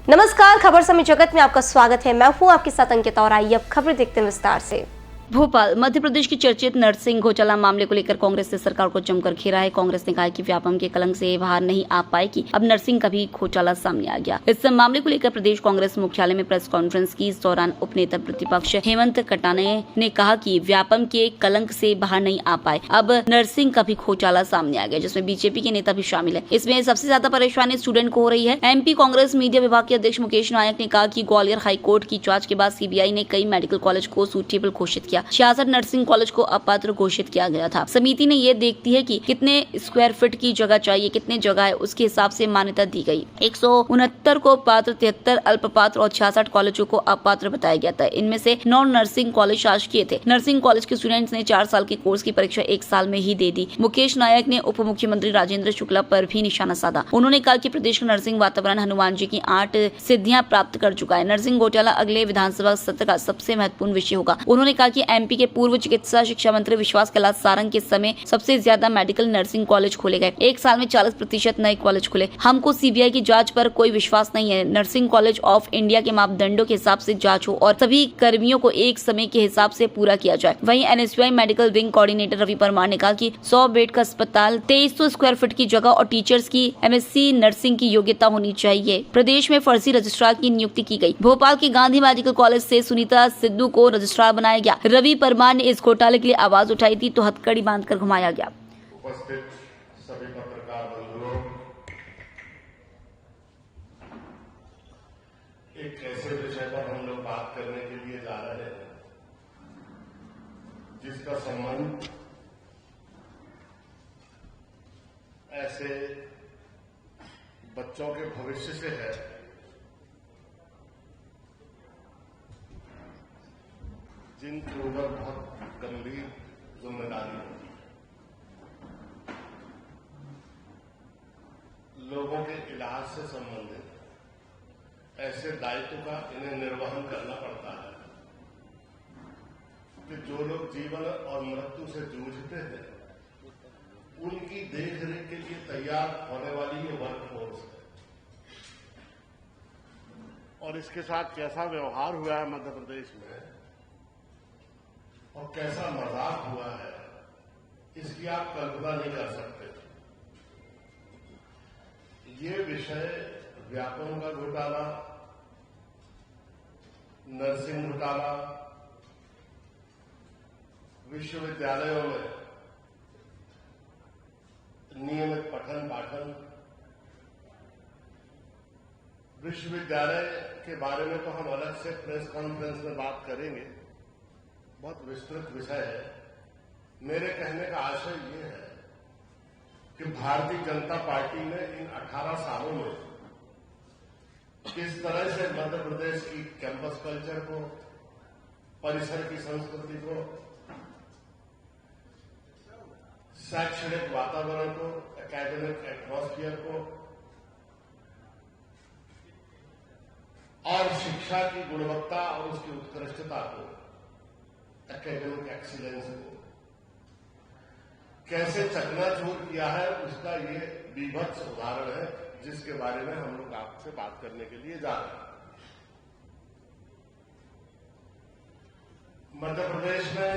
नमस्कार, खबर समय जगत में आपका स्वागत है। मैं हूं आपके साथ अंकिता और आइए अब खबर देखते हैं विस्तार से। भोपाल मध्य प्रदेश की चर्चित नर्सिंग घोटाला मामले को लेकर कांग्रेस ने सरकार को जमकर घेरा है। कांग्रेस ने कहा है कि व्यापम के कलंक से बाहर नहीं आ पाएगी। अब नर्सिंग का भी घोटाला सामने आ गया। इस मामले को लेकर प्रदेश कांग्रेस मुख्यालय में प्रेस कॉन्फ्रेंस की। इस दौरान उपनेता प्रतिपक्ष हेमंत कटाने ने कहा कि व्यापम के कलंक से बाहर नहीं आ पाए, अब नर्सिंग का भी घोटाला सामने आ गया, जिसमें बीजेपी के नेता भी शामिल है। इसमें सबसे ज्यादा परेशानी स्टूडेंट को हो रही है। एमपी कांग्रेस मीडिया विभाग के अध्यक्ष मुकेश नायक ने कहा कि ग्वालियर हाईकोर्ट की जांच के बाद सीबीआई ने कई मेडिकल कॉलेज को सूटेबल घोषित किया। 66 नर्सिंग कॉलेज को अपात्र घोषित किया गया था। समिति ने ये देखती है कि कितने स्क्वायर फीट की जगह चाहिए, कितने जगह है, उसके हिसाब से मान्यता दी गई। 169 को पात्र, 73 अल्प पात्र और 66 कॉलेजों को अपात्र बताया गया था। इनमें से 9 नर्सिंग कॉलेज शासकीय थे। नर्सिंग कॉलेज के स्टूडेंट्स ने 4 साल के कोर्स की परीक्षा 1 साल में ही दे दी। मुकेश नायक ने उप मुख्यमंत्री राजेंद्र शुक्ला पर भी निशाना साधा। उन्होंने कहा कि प्रदेश का नर्सिंग वातावरण हनुमान जी की 8 सिद्धियां प्राप्त कर चुका है। नर्सिंग घोटाला अगले विधानसभा सत्र का सबसे महत्वपूर्ण विषय होगा। उन्होंने कहा कि एमपी के पूर्व चिकित्सा शिक्षा मंत्री विश्वास कैलाश सारंग के समय सबसे ज्यादा मेडिकल नर्सिंग कॉलेज खोले गए। 1 साल में 40% नए कॉलेज खुले। हमको सीबीआई की जांच पर कोई विश्वास नहीं है। नर्सिंग कॉलेज ऑफ इंडिया के मापदंडों के हिसाब से जांच हो और सभी कर्मियों को एक समय के हिसाब से पूरा किया जाए। वहीं NSUI medical wing coordinator Ravi Parmar ने कहा कि 100 बेड का अस्पताल, 2300 स्क्वायर फीट की जगह और टीचर्स की एमएससी नर्सिंग की योग्यता होनी चाहिए। प्रदेश में फर्जी रजिस्ट्रार की नियुक्ति की गई। भोपाल के गांधी मेडिकल कॉलेज से सुनीता सिद्धू को रजिस्ट्रार बनाया गया। रवि परमार ने इस घोटाले के लिए आवाज उठाई थी तो हथकड़ी बांधकर घुमाया गया। उपस्थित सभी पत्रकार बंधुओं, एक ऐसे विषय पर हम लोग बात करने के लिए जा रहे हैं जिसका संबंध ऐसे बच्चों के भविष्य से है जिनके ऊपर बहुत गंभीर जिम्मेदारी होती है। लोगों के इलाज से संबंधित ऐसे दायित्व का इन्हें निर्वहन करना पड़ता है कि जो लोग जीवन और मृत्यु से जूझते हैं उनकी देखरेख के लिए तैयार होने वाली ये वर्कफोर्स है। और इसके साथ कैसा व्यवहार हुआ है मध्य प्रदेश में और कैसा मजाक हुआ है, इसकी आप कल्पना नहीं कर सकते। ये विषय व्यापम का घोटाला, नर्सिंग घोटाला, विश्वविद्यालयों में नियमित पठन पाठन, विश्वविद्यालय के बारे में तो हम अलग से प्रेस कॉन्फ्रेंस में बात करेंगे, बहुत विस्तृत विषय है। मेरे कहने का आशय ये है कि भारतीय जनता पार्टी ने इन 18 सालों में किस तरह से मध्य प्रदेश की कैंपस कल्चर को, परिसर की संस्कृति को, शैक्षणिक वातावरण को, एकेडमिक एटमॉस्फेयर को और शिक्षा की गुणवत्ता और उसकी उत्कृष्टता को, एकेडमिक एक्सीलेंस को कैसे चकनाचूर किया है, उसका ये बीभत्स उदाहरण है जिसके बारे में हम लोग आपसे बात करने के लिए जा रहे हैं। मध्य प्रदेश में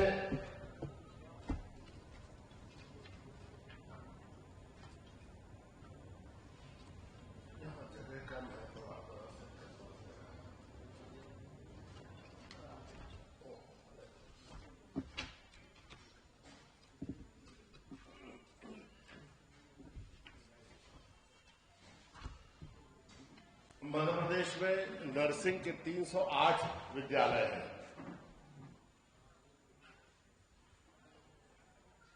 मध्य प्रदेश में नर्सिंग के 308 विद्यालय हैं।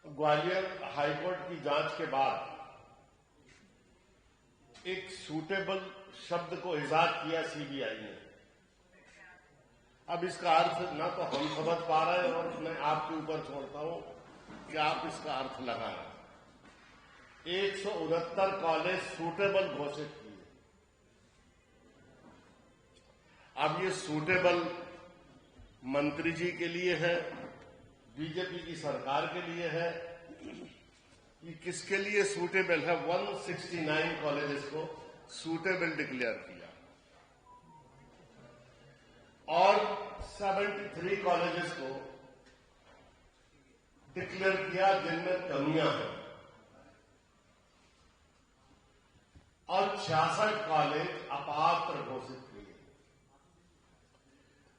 ग्वालियर हाईकोर्ट की जांच के बाद एक सूटेबल शब्द को इजाद किया सीबीआई ने। अब इसका अर्थ ना तो हम समझ पा रहे हैं और मैं आपके ऊपर छोड़ता हूं कि आप इसका अर्थ लगाएं। 169 कॉलेज सूटेबल घोषित किए। अब ये सूटेबल मंत्री जी के लिए है, बीजेपी की सरकार के लिए है, ये किसके लिए सूटेबल है? 169 कॉलेजेस को सूटेबल डिक्लेयर किया। और 73 कॉलेजेस को डिक्लेयर किया जिनमें कमियां हैं और 66 कॉलेज अपात्र घोषित किए।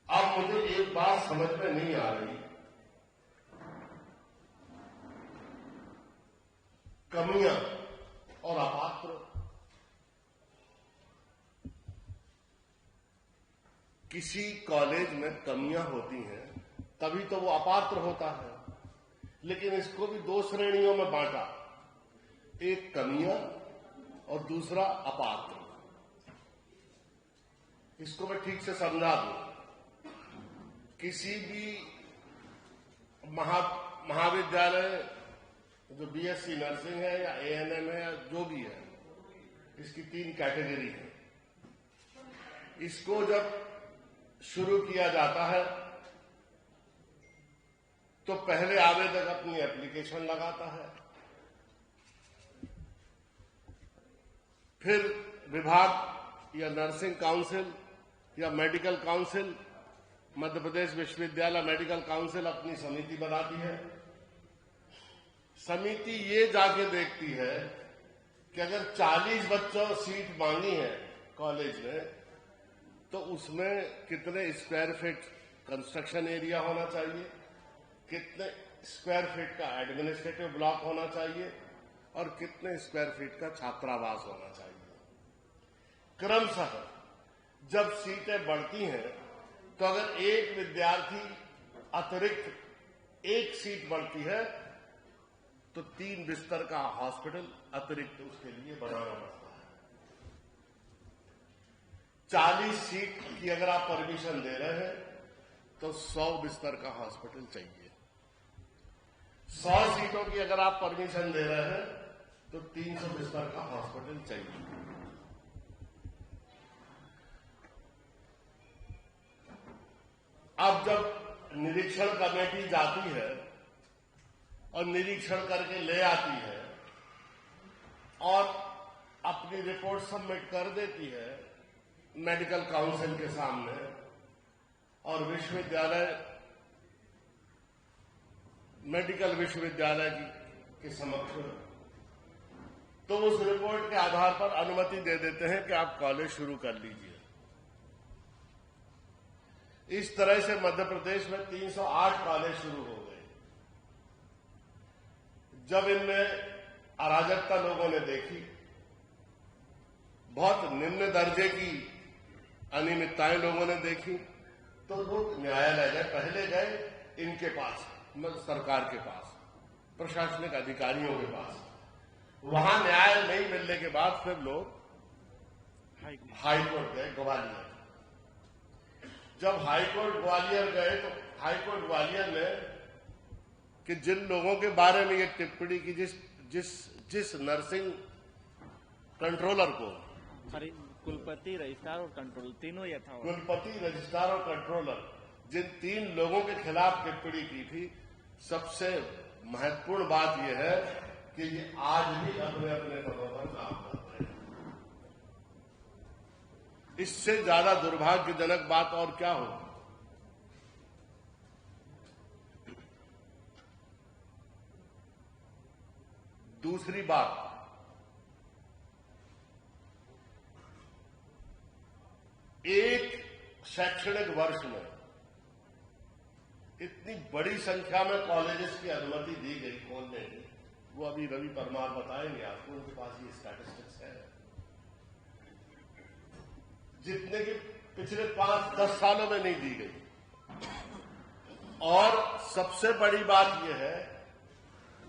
अब मुझे एक बात समझ में नहीं आ रही, कमियां और अपात्र, किसी कॉलेज में कमियां होती हैं तभी तो वो अपात्र होता है, लेकिन इसको भी दो श्रेणियों में बांटा, एक कमियां और दूसरा अपात्र। इसको मैं ठीक से समझा दूं। किसी भी महाविद्यालय जो बीएससी नर्सिंग है या एएनएम है या जो भी है, इसकी 3 कैटेगरी है। इसको जब शुरू किया जाता है तो पहले आवेदक अपनी एप्लीकेशन लगाता है, फिर विभाग या नर्सिंग काउंसिल या मेडिकल काउंसिल, मध्य प्रदेश विश्वविद्यालय मेडिकल काउंसिल अपनी समिति बनाती है। समिति ये जाके देखती है कि अगर 40 बच्चों सीट मांगी है कॉलेज में, तो उसमें कितने स्क्वायर फीट कंस्ट्रक्शन एरिया होना चाहिए, कितने स्क्वायर फीट का एडमिनिस्ट्रेटिव ब्लॉक होना चाहिए और कितने स्क्वायर फीट का छात्रावास होना चाहिए। क्रमशः जब सीटें बढ़ती हैं तो अगर एक विद्यार्थी अतिरिक्त एक सीट बढ़ती है तो 3 बिस्तर का हॉस्पिटल अतिरिक्त उसके लिए बनाना पड़ता है। 40 सीट की अगर आप परमिशन दे रहे हैं तो 100 बिस्तर का हॉस्पिटल चाहिए। 100 सीटों की अगर आप परमिशन दे रहे हैं तो 300 बिस्तर का हॉस्पिटल चाहिए। अब जब निरीक्षण कमेटी जाती है और निरीक्षण करके ले आती है और अपनी रिपोर्ट सबमिट कर देती है मेडिकल काउंसिल के सामने और मेडिकल विश्वविद्यालय के समक्ष, तो उस रिपोर्ट के आधार पर अनुमति दे देते हैं कि आप कॉलेज शुरू कर लीजिए। इस तरह से मध्य प्रदेश में 308 कॉलेज शुरू हो गए। जब इनमें अराजकता लोगों ने देखी, बहुत निम्न दर्जे की अनियमितताएं लोगों ने देखी, तो लोग न्यायालय गए। पहले गए इनके पास, सरकार के पास, प्रशासनिक अधिकारियों के पास। वहां न्याय नहीं मिलने के बाद फिर लोग हाईकोर्ट गए ग्वालियर। जब हाईकोर्ट ग्वालियर गए तो हाईकोर्ट ग्वालियर ने कि जिन लोगों के बारे में ये टिप्पणी की, जिस नर्सिंग कंट्रोलर को, कुलपति, रजिस्ट्रार और कंट्रोलर तीनों यथावत, कुलपति, रजिस्ट्रार और कंट्रोलर, जिन 3 लोगों के खिलाफ टिप्पणी की थी, सबसे महत्वपूर्ण बात यह है कि ये आज भी अपने अपने पदों पर काम कर रहे हैं। इससे ज्यादा दुर्भाग्यजनक बात और क्या होगी? दूसरी बात, एक शैक्षणिक वर्ष में इतनी बड़ी संख्या में कॉलेजेस की अनुमति दी गई खोलने की, वो अभी रवि परमार बताएंगे आपको, उनके पास ये स्टैटिस्टिक्स है, जितने की पिछले 5-10 सालों में नहीं दी गई। और सबसे बड़ी बात यह है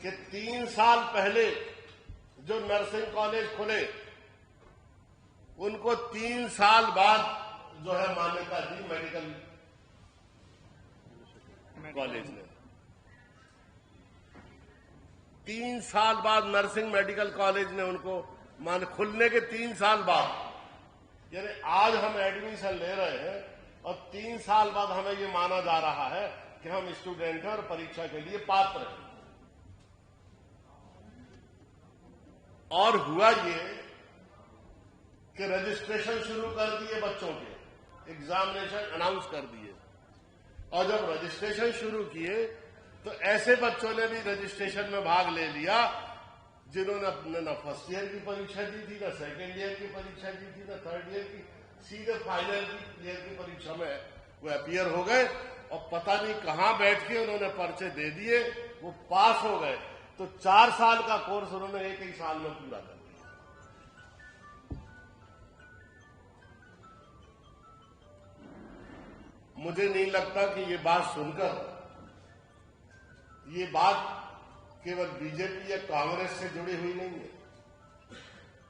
कि 3 साल पहले जो नर्सिंग कॉलेज खुले, उनको 3 साल बाद जो है मान्यता दी मेडिकल कॉलेज ने। 3 साल बाद नर्सिंग मेडिकल कॉलेज ने उनको खुलने के 3 साल बाद, यानी आज हम एडमिशन ले रहे हैं और 3 साल बाद हमें ये माना जा रहा है कि हम स्टूडेंट हैं और परीक्षा के लिए पात्र हैं। और हुआ ये कि रजिस्ट्रेशन शुरू कर दिए बच्चों के, एग्जामिनेशन अनाउंस कर दिए और जब रजिस्ट्रेशन शुरू किए तो ऐसे बच्चों ने भी रजिस्ट्रेशन में भाग ले लिया जिन्होंने न फर्स्ट ईयर की परीक्षा दी थी, न सेकेंड ईयर की परीक्षा दी थी, न थर्ड ईयर की, सीधे फाइनल ईयर की परीक्षा में वो अपीयर हो गए और पता नहीं कहां बैठ के उन्होंने पर्चे दे दिए, वो पास हो गए। तो 4 साल का कोर्स उन्होंने एक ही साल में पूरा कर दिया। मुझे नहीं लगता कि ये बात सुनकर ये बात केवल बीजेपी या कांग्रेस से जुड़ी हुई नहीं है।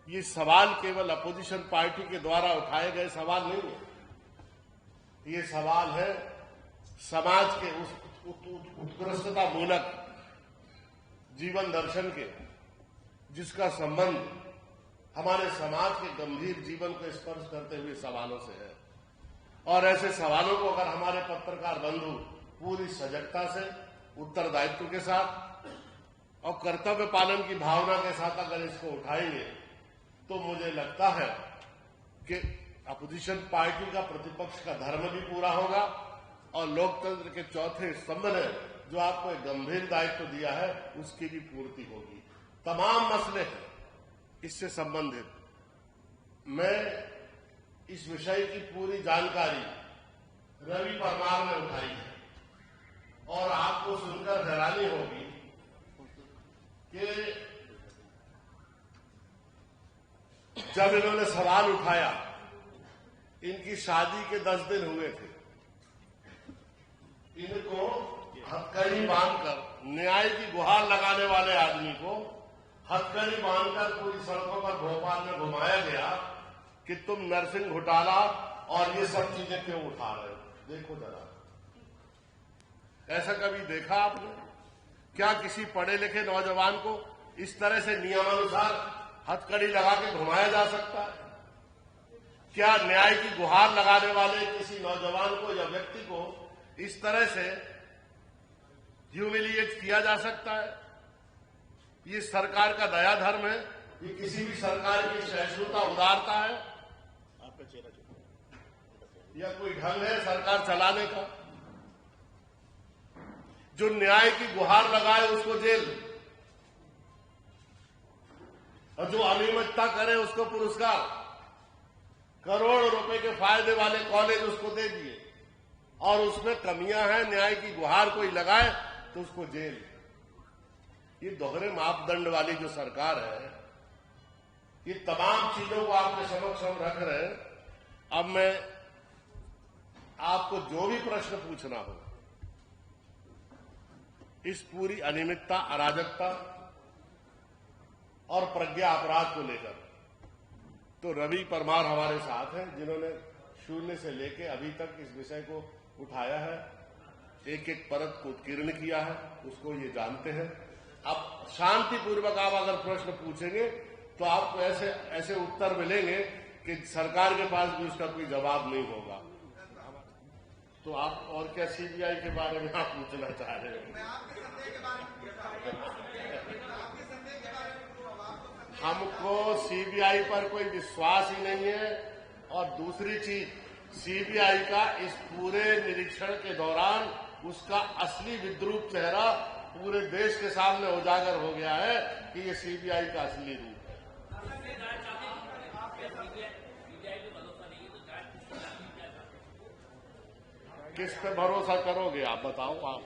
ये सवाल केवल अपोजिशन पार्टी के द्वारा उठाए गए सवाल नहीं है। ये सवाल है समाज के उस उत्कृष्टता मूलक जीवन दर्शन के, जिसका संबंध हमारे समाज के गंभीर जीवन को स्पर्श करते हुए सवालों से है। और ऐसे सवालों को अगर हमारे पत्रकार बंधु पूरी सजगता से, उत्तरदायित्व के साथ और कर्तव्य पालन की भावना के साथ अगर इसको उठाएंगे तो मुझे लगता है कि अपोजिशन पार्टी का, प्रतिपक्ष का धर्म भी पूरा होगा और लोकतंत्र के चौथे स्तंभ ने जो आपको एक गंभीर दायित्व दिया है उसकी भी पूर्ति होगी। तमाम मसले हैं इससे संबंधित। मैं इस विषय की पूरी जानकारी रवि परमार ने उठाई है और आपको सुनकर हैरानी होगी कि जब इन्होंने सवाल उठाया, इनकी शादी के 10 दिन हुए थे, इनको हथकड़ी बांधकर, न्याय की गुहार लगाने वाले आदमी को हथकड़ी बांधकर पूरी सड़कों पर भोपाल में घुमाया गया कि तुम नरसिंह घोटाला और ये सब चीजें क्यों उठा रहे हो। देखो जरा, ऐसा कभी देखा आपने? क्या किसी पढ़े लिखे नौजवान को इस तरह से नियमानुसार हथकड़ी लगा के घुमाया जा सकता है? क्या न्याय की गुहार लगाने वाले किसी नौजवान को या व्यक्ति को इस तरह से ह्यूमिलिएट किया जा सकता है? ये सरकार का दया धर्म है? ये किसी भी सरकार की सहिष्णुता, उदारता है? आपका चेहरा या कोई ढंग है सरकार चलाने का? जो न्याय की गुहार लगाए उसको जेल, और जो अनियमितता करे उसको पुरस्कार, करोड़ रुपए के फायदे वाले कॉलेज उसको दे दिए, और उसमें कमियां हैं, न्याय की गुहार कोई लगाए तो उसको जेल। ये दोहरे मापदंड वाली जो सरकार है, ये तमाम चीजों को आपके समक्ष हम रख रहे हैं। अब मैं आपको जो भी प्रश्न पूछना हो इस पूरी अनियमितता, अराजकता और प्रज्ञा अपराध को लेकर, तो रवि परमार हमारे साथ हैं, जिन्होंने शून्य से लेकर अभी तक इस विषय को उठाया है, एक एक परत को उत्कीर्ण किया है, उसको ये जानते हैं। अब शांतिपूर्वक आप अगर प्रश्न पूछेंगे तो आपको ऐसे उत्तर मिलेंगे कि सरकार के पास भी उसका कोई जवाब नहीं होगा। तो आप और क्या सीबीआई के बारे में आप पूछना चाह रहे हैं? हमको सीबीआई पर कोई विश्वास ही नहीं है। और दूसरी चीज, सीबीआई का इस पूरे निरीक्षण के दौरान उसका असली विद्रूप चेहरा पूरे देश के सामने उजागर हो गया है कि ये सीबीआई का असली रूप है। किस पे भरोसा करोगे आप बताओ? आप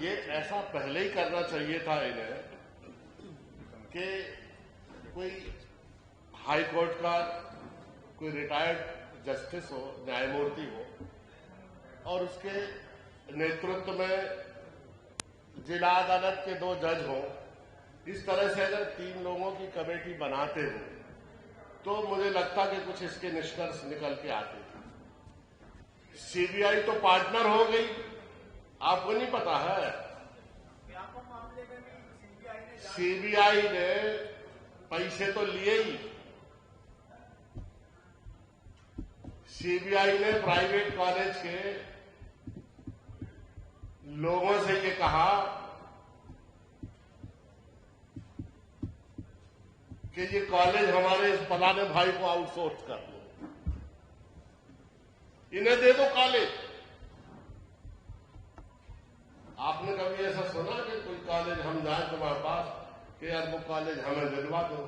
ये ऐसा पहले ही करना चाहिए था इन्हें कि कोई हाई कोर्ट का कोई रिटायर्ड जस्टिस हो, न्यायमूर्ति हो, और उसके नेतृत्व में जिला अदालत के 2 जज हों। इस तरह से अगर 3 लोगों की कमेटी बनाते हो तो मुझे लगता कि कुछ इसके निष्कर्ष निकल के आते थे। सीबीआई तो पार्टनर हो गई, आपको नहीं पता है? सीबीआई ने पैसे तो लिए ही। सीबीआई ने प्राइवेट कॉलेज के लोगों से ये कहा कि ये कॉलेज हमारे फलाने भाई को आउटसोर्स कर दो। इन्हें दे दो कॉलेज। आपने कभी ऐसा सुना कि कोई कॉलेज हम जाए तुम्हारे पास कि यार वो कॉलेज हमें दिलवा दो?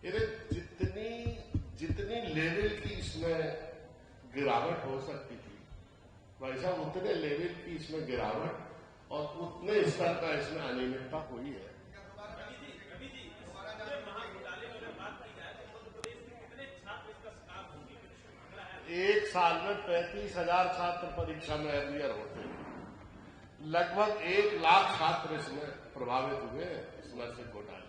इन्हें जितनी लेवल की इसमें गिरावट हो सकती थी, भाई साहब उतने लेवल की इसमें गिरावट और उतने स्तर का इसमें अनियमितता हुई है। एक साल में 35,000 छात्र परीक्षा में अपियर होते हैं। लगभग 1 लाख छात्र इसमें प्रभावित हुए हैं इस नर्सिंग घोटाले।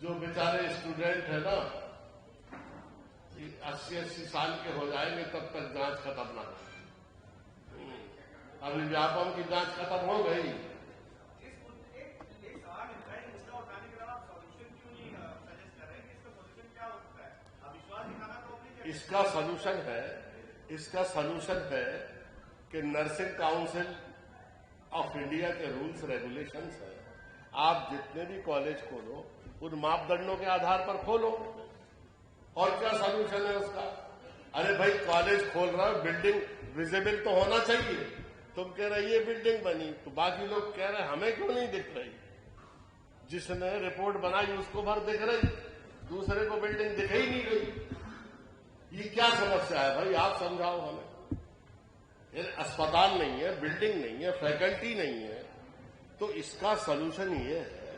जो बेचारे स्टूडेंट है ना, 80 साल के हो जाएंगे तब तक जांच खत्म ना हो। अभी व्यापम की जांच खत्म हो गई। इसका सलूशन है कि नर्सिंग काउंसिल ऑफ इंडिया के रूल्स रेगुलेशंस है। आप जितने भी कॉलेज खोलो उन मापदंडों के आधार पर खोलो। और क्या सलूशन है उसका? अरे भाई कॉलेज खोल रहा है, बिल्डिंग विजिबल तो होना चाहिए। तुम कह रहे ये बिल्डिंग बनी, तो बाकी लोग कह रहे हमें क्यों नहीं दिख रही? जिसने रिपोर्ट बनाई उसको भर दिख रही, दूसरे को बिल्डिंग दिख ही नहीं रही। ये क्या समस्या है भाई? आप समझाओ हमें। ये अस्पताल नहीं है, बिल्डिंग नहीं है, फैकल्टी नहीं है, तो इसका सलूशन ये है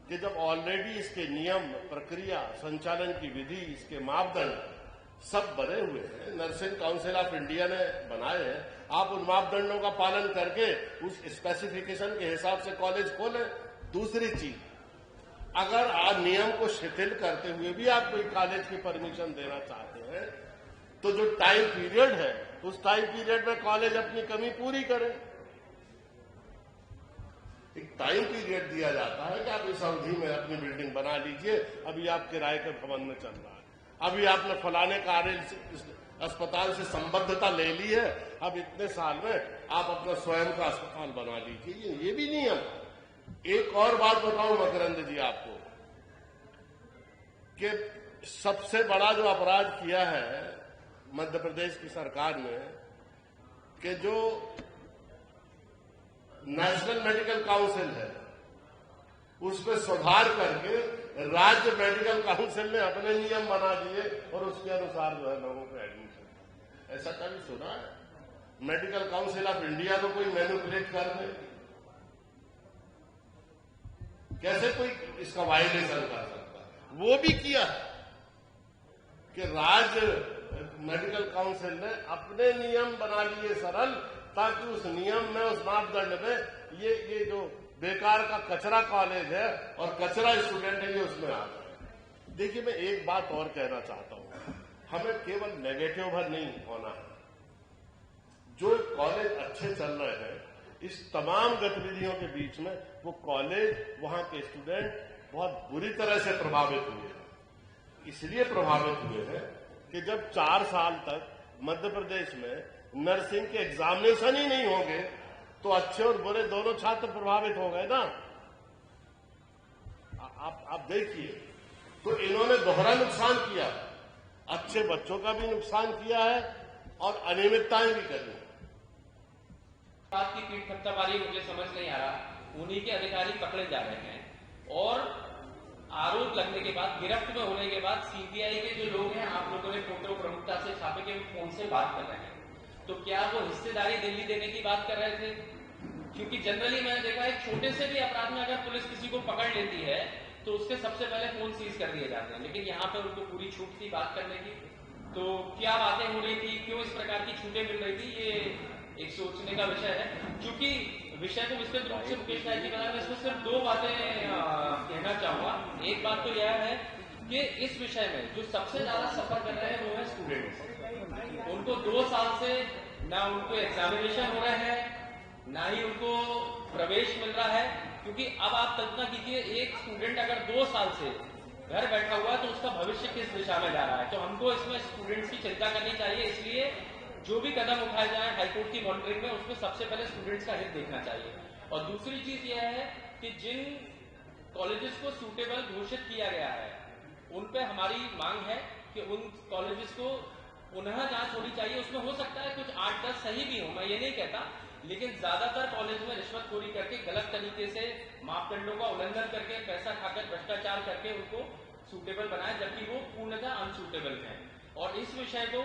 कि जब ऑलरेडी इसके नियम, प्रक्रिया, संचालन की विधि, इसके मापदंड सब बने हुए हैं, नर्सिंग काउंसिल ऑफ इंडिया ने बनाए हैं, आप उन मापदंडों का पालन करके उस स्पेसिफिकेशन के हिसाब से कॉलेज खोलें। दूसरी चीज, अगर आज नियम को शिथिल करते हुए भी आप कोई कॉलेज की परमिशन देना चाहते हैं, तो जो टाइम पीरियड है उस टाइम पीरियड में कॉलेज अपनी कमी पूरी करे। एक टाइम पीरियड दिया जाता है कि आप इस अवधि में अपनी बिल्डिंग बना लीजिए। अभी आप किराए के भवन में चल रहा है, अभी आपने फलाने कार्य अस्पताल से संबद्धता ले ली है, अब इतने साल में आप अपना स्वयं का अस्पताल बना लीजिए। ये भी नियम। एक और बात बताऊं मकरंद जी आपको, कि सबसे बड़ा जो अपराध किया है मध्य प्रदेश की सरकार ने, कि जो नेशनल मेडिकल काउंसिल है उसमें सुधार करके राज्य मेडिकल काउंसिल ने अपने नियम बना दिए और उसके अनुसार जो है लोगों को एडमिशन। ऐसा कभी सुना है? मेडिकल काउंसिल ऑफ इंडिया को कोई मैनिपुलेट कर दे? कैसे कोई इसका वायलेशन कर सकता है? वो भी किया कि राज्य मेडिकल काउंसिल ने अपने नियम बना लिए सरल, ताकि उस नियम में, उस मापदंड में ये जो बेकार का कचरा कॉलेज है और कचरा स्टूडेंट है ये उसमें आ जाए। देखिए, मैं एक बात और कहना चाहता हूं, हमें केवल नेगेटिव भर नहीं होना है। जो कॉलेज अच्छे चल रहे हैं, इस तमाम गतिविधियों के बीच में वो कॉलेज, वहां के स्टूडेंट बहुत बुरी तरह से प्रभावित हुए हैं। इसलिए प्रभावित हुए हैं कि जब 4 साल तक मध्य प्रदेश में नर्सिंग के एग्जामिनेशन ही नहीं होंगे तो अच्छे और बुरे दोनों छात्र प्रभावित हो गए ना। आप देखिए, तो इन्होंने दोहरा नुकसान किया, अच्छे बच्चों का भी नुकसान किया है और अनियमितताएं भी करी। बात की पीठ थपथपारी मुझे समझ नहीं आ रहा। उन्हीं के अधिकारी पकड़े जा रहे हैं और आरोप लगने के बाद, गिरफ्त में होने के बाद सीबीआई के जो लोग हैं, आप लोगों ने फोटो प्रमुखता से छापे के फोन से बात कर रहे हैं, तो क्या वो हिस्सेदारी दिल्ली देने की बात कर रहे थे? क्योंकि जनरली मैंने देखा है छोटे से भी अपराध में अगर पुलिस किसी को पकड़ लेती है तो उसके सबसे पहले फोन सीज कर दिए जाते हैं, लेकिन यहाँ पे उनको पूरी छूट थी बात करने की। तो क्या बातें हो रही थी, क्यों इस प्रकार की छूटें मिल रही थी, ये एक सोचने का विषय है। क्योंकि विषय को विस्तृत रूप से मुकेश नायक जी बता रहे हैं, इसमें सिर्फ 2 बातें कहना चाहूंगा। एक बात तो यह है कि इस विषय में जो सबसे ज्यादा सफर कर रहे हैं वो है स्टूडेंट्स। उनको 2 साल से ना उनको एग्जामिनेशन हो रहा है, ना ही उनको प्रवेश मिल रहा है। क्योंकि अब आप कल्पना कीजिए, एक स्टूडेंट अगर 2 साल से घर बैठा हुआ है तो उसका भविष्य किस दिशा में जा रहा है। तो हमको इसमें स्टूडेंट्स की चिंता करनी चाहिए। इसलिए जो भी कदम उठाए जाए हाईकोर्ट की मॉनिटरिंग में, उसमें सबसे पहले स्टूडेंट्स का हित देखना चाहिए। और दूसरी चीज यह है कि जिन कॉलेजेस को सूटेबल घोषित किया गया है उन पे हमारी मांग है कि उन कॉलेजेस को पुनः जांच होनी चाहिए। उसमें हो सकता है कुछ 8-10 सही भी हो, मैं ये नहीं कहता, लेकिन ज्यादातर कॉलेज में रिश्वतखोरी करके गलत तरीके से मापदंडों का उल्लंघन करके पैसा खाकर भ्रष्टाचार करके उनको सूटेबल बनाए, जबकि वो पूर्णतः अनसूटेबल है। और इस विषय को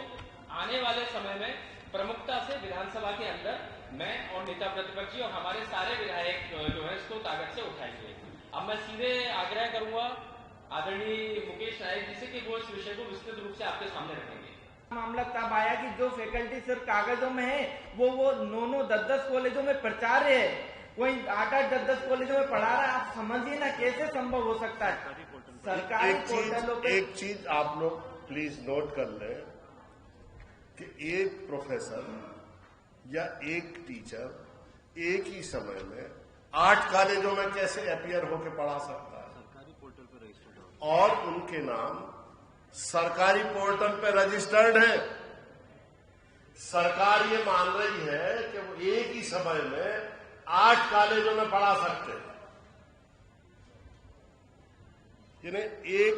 आने वाले समय में प्रमुखता से विधानसभा के अंदर मैं और नेता प्रतिपक्षी और हमारे सारे विधायक जो है इसको ताकत से उठाएंगे। अब मैं सीधे आग्रह करूंगा आदरणीय मुकेश नायक जी से कि वो इस विषय को विस्तृत रूप से आपके सामने रखेंगे। मामला तब आया कि जो फैकल्टी सिर्फ कागजों में है वो 9-9, 10-10 कॉलेजों में प्राचार्य है, कोई 8-8, 10-10 कॉलेजों में पढ़ा रहा है। आप समझिए ना कैसे संभव हो सकता है। सरकारी पोर्टलों पे एक चीज आप लोग प्लीज नोट कर ले कि एक प्रोफेसर या एक टीचर एक ही समय में 8 कॉलेजों में कैसे अपीयर होकर पढ़ा सकता है, और उनके नाम सरकारी पोर्टल पे रजिस्टर्ड है। सरकार ये मान रही है कि वो एक ही समय में 8 कॉलेजों में पढ़ा सकते हैं। यानी एक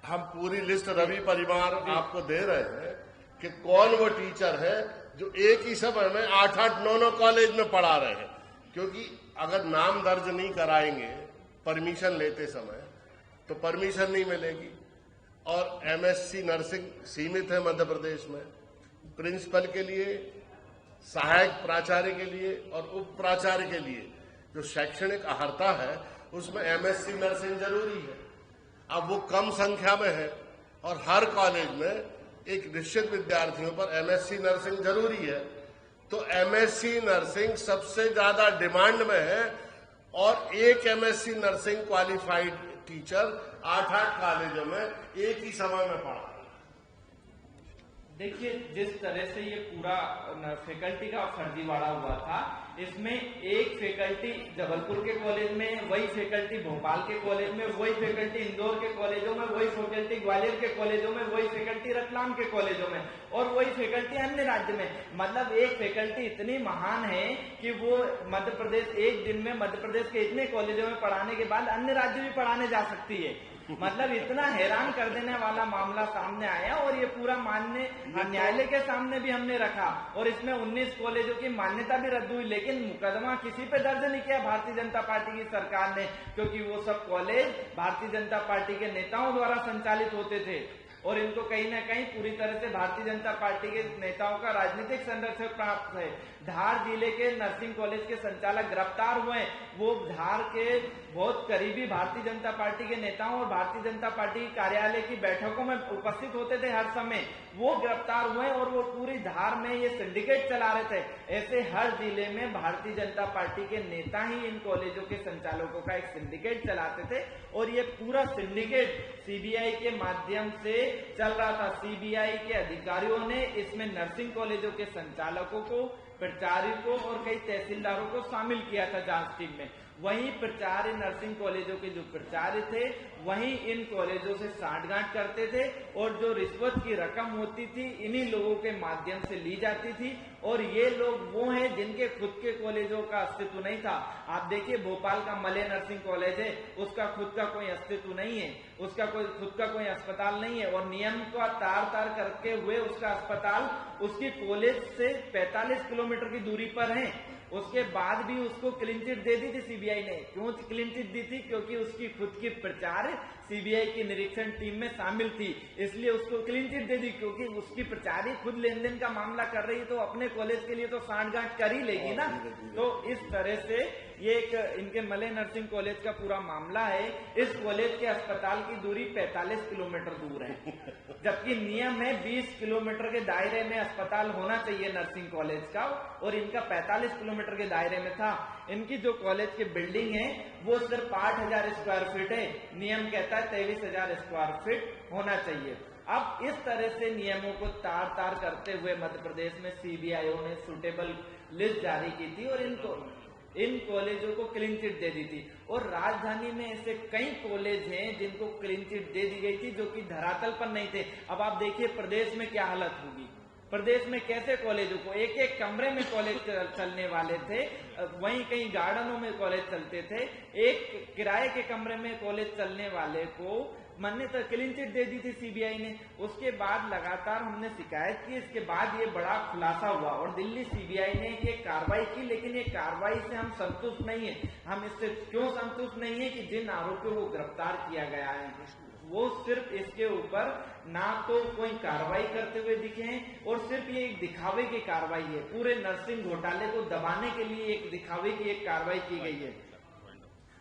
हम पूरी लिस्ट रवि परिवार आपको दे रहे हैं कि कौन वो टीचर है जो एक ही समय में 8-8, 9-9 कॉलेज में पढ़ा रहे हैं। क्योंकि अगर नाम दर्ज नहीं कराएंगे परमिशन लेते समय तो परमिशन नहीं मिलेगी। और एमएससी नर्सिंग सीमित है मध्य प्रदेश में, प्रिंसिपल के लिए, सहायक प्राचार्य के लिए और उप प्राचार्य के लिए जो शैक्षणिक अर्हता है उसमें एमएससी नर्सिंग जरूरी है। अब वो कम संख्या में है और हर कॉलेज में एक निश्चित विद्यार्थियों पर एमएससी नर्सिंग जरूरी है, तो एमएससी नर्सिंग सबसे ज्यादा डिमांड में है। और एक एमएससी नर्सिंग क्वालिफाइड टीचर 8-8 कॉलेजों में एक ही समय में पढ़ा। देखिए, जिस तरह से ये पूरा फैकल्टी का फर्जीवाड़ा हुआ था, इसमें एक फैकल्टी जबलपुर के कॉलेज में, वही फैकल्टी भोपाल के कॉलेज में, वही फैकल्टी इंदौर के कॉलेजों में, वही फैकल्टी ग्वालियर के कॉलेजों में, वही फैकल्टी रतलाम के कॉलेजों में और वही फैकल्टी अन्य राज्य में। मतलब एक फैकल्टी इतनी महान है कि वो मध्य प्रदेश एक दिन में मध्य प्रदेश के इतने कॉलेजों में पढ़ाने के बाद अन्य राज्य भी पढ़ाने जा सकती है। मतलब इतना हैरान कर देने वाला मामला सामने आया और ये पूरा माननीय न्यायालय के सामने भी हमने रखा और इसमें 19 कॉलेजों की मान्यता भी रद्द हुई, लेकिन मुकदमा किसी पे दर्ज नहीं किया भारतीय जनता पार्टी की सरकार ने, क्योंकि वो सब कॉलेज भारतीय जनता पार्टी के नेताओं द्वारा संचालित होते थे और इनको कहीं ना कहीं पूरी तरह से भारतीय जनता पार्टी के नेताओं का राजनीतिक संरक्षण प्राप्त है। धार जिले के नर्सिंग कॉलेज के संचालक गिरफ्तार हुए, वो धार के बहुत करीबी भारतीय जनता पार्टी के नेताओं और भारतीय जनता पार्टी कार्यालय की बैठकों में उपस्थित होते थे हर समय, वो गिरफ्तार हुए और वो पूरी धार में ये सिंडिकेट चला रहे थे। ऐसे हर जिले में भारतीय जनता पार्टी के नेता ही इन कॉलेजों के संचालकों का एक सिंडिकेट चलाते थे और ये पूरा सिंडिकेट सीबीआई के माध्यम से चल रहा था। सीबीआई के अधिकारियों ने इसमें नर्सिंग कॉलेजों के संचालकों को, प्राचार्य को और कई तहसीलदारों को शामिल किया था जांच टीम में। वहीं प्राचार्य नर्सिंग कॉलेजों के जो प्राचार्य थे वहीं इन कॉलेजों से सांठगांठ करते थे और जो रिश्वत की रकम होती थी इन्हीं लोगों के माध्यम से ली जाती थी और ये लोग वो हैं जिनके खुद के कॉलेजों का अस्तित्व नहीं था। आप देखिए, भोपाल का मलय नर्सिंग कॉलेज है, उसका खुद का कोई अस्तित्व नहीं है, उसका कोई खुद का कोई अस्पताल नहीं है और नियम का तार करके हुए उसका अस्पताल उसकी कॉलेज से 45 किलोमीटर की दूरी पर है। उसके बाद भी उसको क्लीन चिट दे दी थी सीबीआई ने। क्यों क्लीन चिट दी थी? क्योंकि उसकी खुद की प्राचार्य सीबीआई की निरीक्षण टीम में शामिल थी, इसलिए उसको क्लीन चिट दे दी। क्योंकि उसकी प्राचार्य खुद लेन देन का मामला कर रही है तो अपने कॉलेज के लिए तो सांठगांठ कर ही लेगी ना। तो इस तरह से ये एक इनके मलय नर्सिंग कॉलेज का पूरा मामला है। इस कॉलेज के अस्पताल की दूरी 45 किलोमीटर दूर है, जबकि नियम है 20 किलोमीटर के दायरे में अस्पताल होना चाहिए नर्सिंग कॉलेज का और इनका 45 किलोमीटर के दायरे में था। इनकी जो कॉलेज की बिल्डिंग है वो सिर्फ 8,000 स्क्वायर फीट है, नियम कहता है 23,000 स्क्वायर फीट होना चाहिए। अब इस तरह से नियमों को तार करते हुए मध्य प्रदेश में सीबीआई ने सुटेबल लिस्ट जारी की थी और इन कॉलेजों को क्लीन चिट दे दी थी। और राजधानी में ऐसे कई कॉलेज हैं जिनको क्लीन चिट दे दी गई थी जो कि धरातल पर नहीं थे। अब आप देखिए प्रदेश में क्या हालत होगी। प्रदेश में कैसे कॉलेजों को एक एक कमरे में कॉलेज चलने वाले थे, वहीं कहीं गार्डनों में कॉलेज चलते थे, एक किराए के कमरे में कॉलेज चलने वाले को मान्यता क्लीन चिट दे दी थी सीबीआई ने। उसके बाद लगातार हमने शिकायत की, इसके बाद ये बड़ा खुलासा हुआ और दिल्ली सीबीआई ने ये कार्रवाई की। लेकिन ये कार्रवाई से हम संतुष्ट नहीं है। हम इससे क्यों संतुष्ट नहीं है कि जिन आरोपियों को गिरफ्तार किया गया है वो सिर्फ इसके ऊपर ना तो कोई कार्रवाई करते हुए दिखे हैं और सिर्फ ये एक दिखावे की कार्रवाई है। पूरे नर्सिंग घोटाले को दबाने के लिए एक दिखावे की एक कार्रवाई की गई है।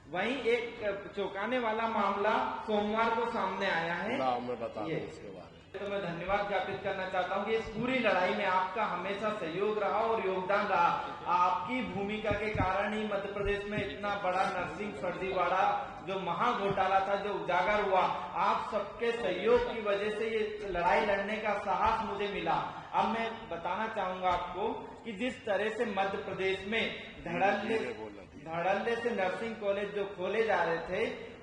वहीं एक चौंकाने वाला मामला सोमवार को सामने आया है। मैं बता दूं इसके बारे में। तो मैं धन्यवाद ज्ञापित करना चाहता हूं कि इस पूरी लड़ाई में आपका हमेशा सहयोग रहा और योगदान रहा। आपकी भूमिका के कारण ही मध्य प्रदेश में इतना बड़ा नर्सिंग फर्जीवाड़ा जो महा घोटाला था जो उजागर हुआ, आप सबके सहयोग की वजह से ये लड़ाई लड़ने का साहस मुझे मिला। अब मैं बताना चाहूंगा आपको कि जिस तरह से मध्य प्रदेश में धड़ल्ले से नर्सिंग कॉलेज जो खोले जा रहे थे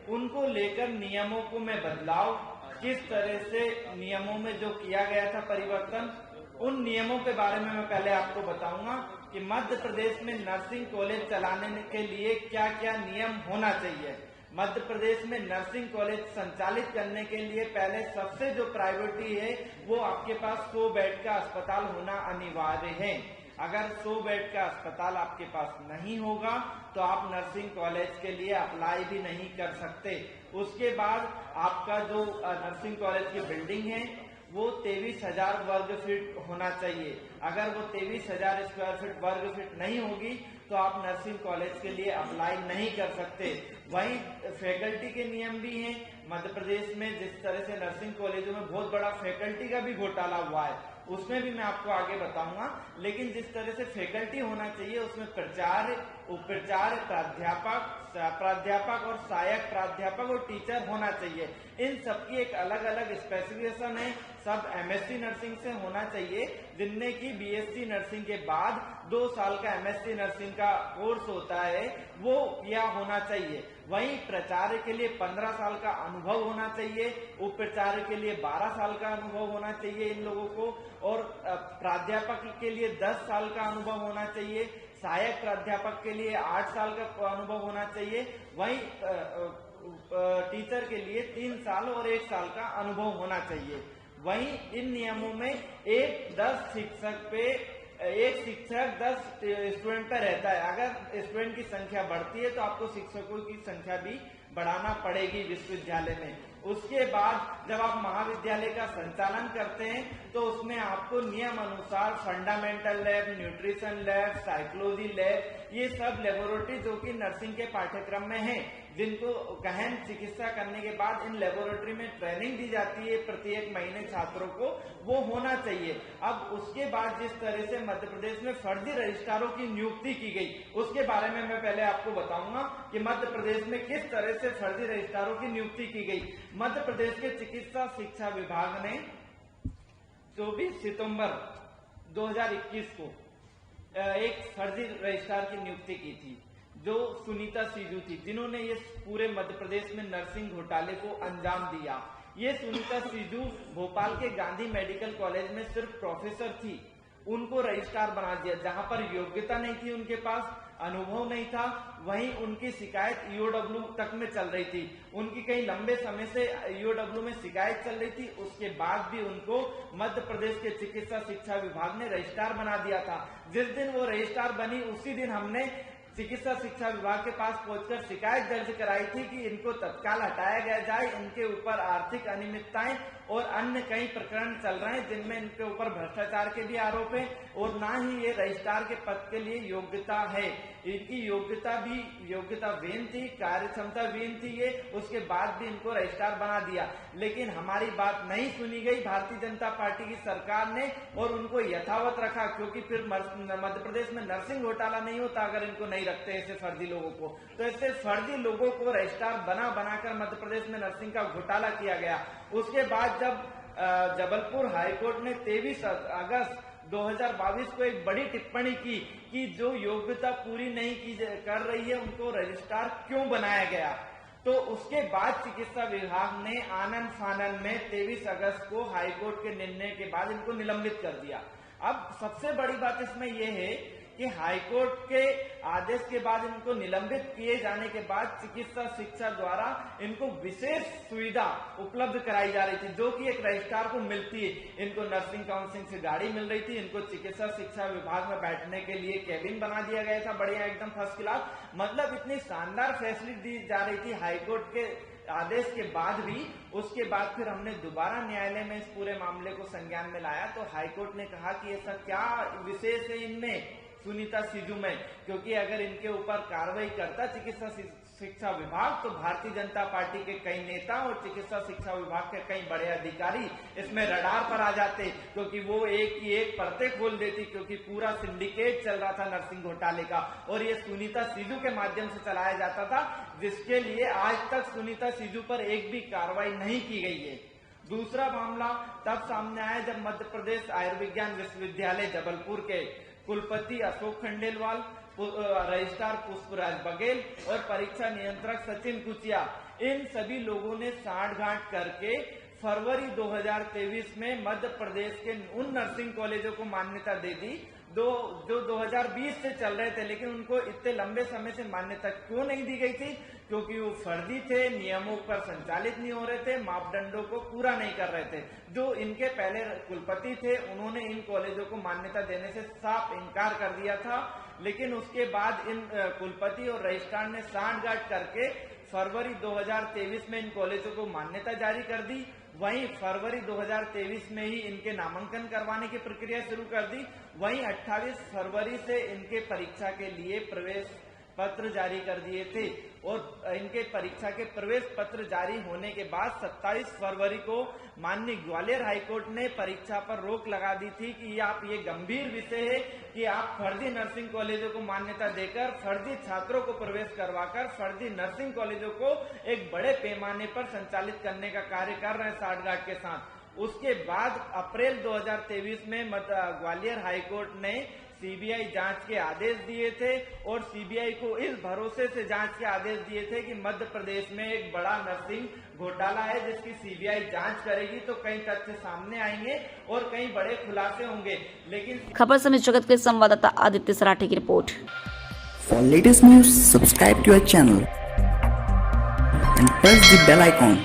उनको लेकर नियमों को में बदलाव, किस तरह से नियमों में जो किया गया था परिवर्तन, उन नियमों के बारे में मैं पहले आपको बताऊंगा कि मध्य प्रदेश में नर्सिंग कॉलेज चलाने के लिए क्या क्या नियम होना चाहिए। मध्य प्रदेश में नर्सिंग कॉलेज संचालित करने के लिए पहले सबसे जो प्रायोरिटी है वो आपके पास 100 बेड का अस्पताल होना अनिवार्य है। अगर 100 बेड का अस्पताल आपके पास नहीं होगा तो आप नर्सिंग कॉलेज के लिए अप्लाई भी नहीं कर सकते। उसके बाद आपका जो नर्सिंग कॉलेज की बिल्डिंग है वो 23,000 वर्ग फीट होना चाहिए। अगर वो 23,000 स्क्वायर फीट वर्ग फीट नहीं होगी तो आप नर्सिंग कॉलेज के लिए अप्लाई नहीं कर सकते। वहीं फैकल्टी के नियम भी हैं। मध्य प्रदेश में जिस तरह से नर्सिंग कॉलेजों में बहुत बड़ा फैकल्टी का भी घोटाला हुआ है उसमें भी मैं आपको आगे बताऊंगा। लेकिन जिस तरह से फैकल्टी होना चाहिए उसमें प्राचार्य, उपाचार्य, प्राध्यापक और सहायक प्राध्यापक और टीचर होना चाहिए। इन सबकी एक अलग अलग स्पेसिफिकेशन है। सब एमएससी नर्सिंग से होना चाहिए, जिनमें की बीएससी नर्सिंग के बाद 2 साल का एमएससी नर्सिंग का कोर्स होता है वो यह होना चाहिए। वहीं प्राचार्य के लिए 15 साल का अनुभव होना चाहिए, उपाचार्य के लिए 12 साल का अनुभव होना चाहिए इन लोगों को, और प्राध्यापक के लिए 10 साल का अनुभव होना चाहिए, सहायक प्राध्यापक के लिए 8 साल का अनुभव होना चाहिए। वहीं टीचर के लिए 3 साल और 1 साल का अनुभव होना चाहिए। वहीं इन नियमों में एक 10 शिक्षक पे एक शिक्षक 10 स्टूडेंट पे रहता है। अगर स्टूडेंट की संख्या बढ़ती है तो आपको शिक्षकों की संख्या भी बढ़ाना पड़ेगी विश्वविद्यालय में। उसके बाद जब आप महाविद्यालय का संचालन करते हैं तो उसमें आपको नियम अनुसार fundamental lab, nutrition lab, psychology lab, ये सब लेबोरेटरी जो कि नर्सिंग के पाठ्यक्रम में है, जिनको गहन चिकित्सा करने के बाद इन लेबोरेटरी में ट्रेनिंग दी जाती है प्रत्येक महीने छात्रों को, वो होना चाहिए। अब उसके बाद जिस तरह से मध्य प्रदेश में फर्जी रजिस्ट्रारों की नियुक्ति की गई उसके बारे में मैं पहले आपको बताऊंगा कि मध्य प्रदेश में किस तरह से फर्जी रजिस्ट्रारों की नियुक्ति की गई। मध्य प्रदेश के चिकित्सा शिक्षा विभाग ने 24 सितंबर 2021 को एक फर्जी रजिस्ट्रार की नियुक्ति की थी जो सुनीता सीजू थी, जिन्होंने ये पूरे मध्य प्रदेश में नर्सिंग घोटाले को अंजाम दिया। ये सुनीता सीजू भोपाल के गांधी मेडिकल कॉलेज में सिर्फ प्रोफेसर थी, उनको रजिस्ट्रार बना दिया जहां पर योग्यता नहीं थी, उनके पास अनुभव नहीं था। वहीं उनकी शिकायत ईओडब्ल्यू तक में चल रही थी, उनकी कई लंबे समय से ईओडब्ल्यू में शिकायत चल रही थी। उसके बाद भी उनको मध्य प्रदेश के चिकित्सा शिक्षा विभाग ने रजिस्ट्रार बना दिया था। जिस दिन वो रजिस्ट्रार बनी उसी दिन हमने चिकित्सा शिक्षा विभाग के पास पहुंचकर शिकायत दर्ज कराई थी कि इनको तत्काल हटाया गया जाए, इनके ऊपर आर्थिक अनियमितताएं और अन्य कई प्रकरण चल रहे हैं जिनमें इनके ऊपर भ्रष्टाचार के भी आरोप है और ना ही ये रजिस्ट्रार के पद के लिए योग्यता है। इनकी योग्यता विहीन थी, कार्य क्षमता विहीन थी ये, उसके बाद भी इनको रजिस्ट्रार बना दिया। लेकिन हमारी बात नहीं सुनी गई भारतीय जनता पार्टी की सरकार ने और उनको यथावत रखा, क्योंकि फिर मध्य प्रदेश में नर्सिंग घोटाला नहीं होता अगर इनको नहीं रखते ऐसे फर्जी लोगों को। तो ऐसे फर्जी लोगों को रजिस्ट्रार बनाकर मध्य प्रदेश में नर्सिंग का घोटाला किया गया। उसके बाद जब जबलपुर हाईकोर्ट ने 23 अगस्त 2022 को एक बड़ी टिप्पणी की कि जो योग्यता पूरी नहीं की कर रही है उनको रजिस्ट्रार क्यों बनाया गया, तो उसके बाद चिकित्सा विभाग ने आनन फानन में 23 अगस्त को हाईकोर्ट के निर्णय के बाद इनको निलंबित कर दिया। अब सबसे बड़ी बात इसमें यह है कि हाईकोर्ट के आदेश के बाद इनको निलंबित किए जाने के बाद चिकित्सा शिक्षा द्वारा इनको विशेष सुविधा उपलब्ध कराई जा रही थी, जो कि एक रजिस्ट्रार को मिलती है। इनको नर्सिंग काउंसिल से गाड़ी मिल रही थी, इनको चिकित्सा शिक्षा विभाग में बैठने के लिए केबिन बना दिया गया था, बढ़िया एकदम फर्स्ट क्लास। मतलब इतनी शानदार फैसिलिटी दी जा रही थी हाईकोर्ट के आदेश के बाद भी। उसके बाद फिर हमने दोबारा न्यायालय में इस पूरे मामले को संज्ञान में लाया, तो हाईकोर्ट ने कहा कि ऐसा क्या विशेष है इनमें सुनीता सिजू में, क्योंकि अगर इनके ऊपर कार्रवाई करता चिकित्सा शिक्षा विभाग तो भारतीय जनता पार्टी के कई नेता और चिकित्सा शिक्षा विभाग के कई बड़े अधिकारी इसमें रडार पर आ जाते, क्योंकि वो एक की एक परतें खोल देती, क्योंकि पूरा सिंडिकेट चल रहा था नर्सिंग घोटाले का और ये सुनीता सिजू के माध्यम से चलाया जाता था, जिसके लिए आज तक सुनीता सिजू पर एक भी कार्रवाई नहीं की गई है। दूसरा मामला तब सामने आया जब मध्य प्रदेश आयुर्विज्ञान विश्वविद्यालय जबलपुर के कुलपति अशोक खंडेलवाल, रजिस्ट्रार पुष्पराज बघेल और परीक्षा नियंत्रक सचिन कुचिया, इन सभी लोगों ने साठगांठ करके फरवरी 2023 में मध्य प्रदेश के उन नर्सिंग कॉलेजों को मान्यता दे दी जो 2020 से चल रहे थे, लेकिन उनको इतने लंबे समय से मान्यता क्यों नहीं दी गई थी? क्योंकि वो फर्जी थे, नियमों पर संचालित नहीं हो रहे थे, मापदंडों को पूरा नहीं कर रहे थे। जो इनके पहले कुलपति थे उन्होंने इन कॉलेजों को मान्यता देने से साफ इनकार कर दिया था, लेकिन उसके बाद इन कुलपति और रजिस्ट्रार ने सांठगांठ करके फरवरी 2023 में इन कॉलेजों को मान्यता जारी कर दी। वहीं फरवरी 2023 में ही इनके नामांकन करवाने की प्रक्रिया शुरू कर दी। वहीं 28 फरवरी से इनके परीक्षा के लिए प्रवेश पत्र जारी कर दिए थे और इनके परीक्षा के प्रवेश पत्र जारी होने के बाद 27 फरवरी को माननीय ग्वालियर हाईकोर्ट ने परीक्षा पर रोक लगा दी थी कि आप ये गंभीर विषय है कि आप फर्जी नर्सिंग कॉलेजों को मान्यता देकर फर्जी छात्रों को प्रवेश करवाकर फर्जी नर्सिंग कॉलेजों को एक बड़े पैमाने पर संचालित करने का कार्य कर रहे हैं साठगांठ के साथ। उसके बाद अप्रैल 2023 में ग्वालियर हाईकोर्ट ने सीबीआई जांच के आदेश दिए थे और सीबीआई को इस भरोसे से जांच के आदेश दिए थे कि मध्य प्रदेश में एक बड़ा नर्सिंग घोटाला है जिसकी सीबीआई जांच करेगी तो कई तथ्य सामने आएंगे और कई बड़े खुलासे होंगे। लेकिन खबर समय जगत के संवाददाता आदित्य सराठे की report. For latest news, subscribe to our channel and press the bell icon.